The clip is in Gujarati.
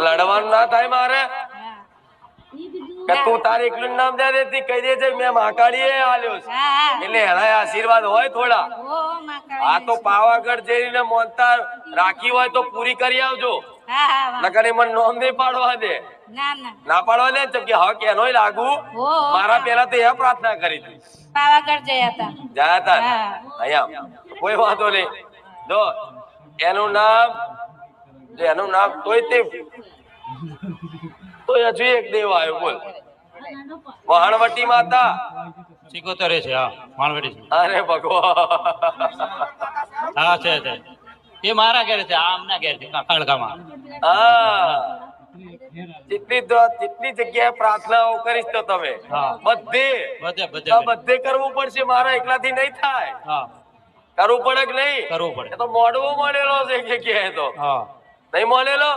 લડવાનું ના થાય મારે કે તું તારે એકલું નામ દે દેતી કહી દેજે મેં મહાકાળીએ આલ્યો છે એટલે એના આશીર્વાદ હોય થોડા. આ તો પાવાગઢ જઈને મોનતા રાખી હોય તો પૂરી કરી આવજો. નકર મને નોમ નહીં પાડવા દે. ના પાડવા દે કેમ કે હક એનોય લાગુ. મારા પેલા તો એ પ્રાર્થના કરી હતી પાવાગઢ ગયા હતા અહીંયા કોઈ વાંધો નહીં. જો એનું નામ તોય તે તો હજુ એક દેવ આવ્યો બોલ વહાણવટી માતા સિકોતરે છે. હા માણવટી. અરે ભગવાન હા છે એ મારા ઘરે છે. આમના ઘરે છે ખડકામાં. હા જેટલી જગ્યાએ પ્રાર્થનાઓ કરીશ તો તમે બધે કરવું પડશે. મારા એકલાથી નહીં થાય. કરવું પડે કે નહીં? કરવું પડે. તો મોડવો મળેલો છે કે તો નહીં મળેલો.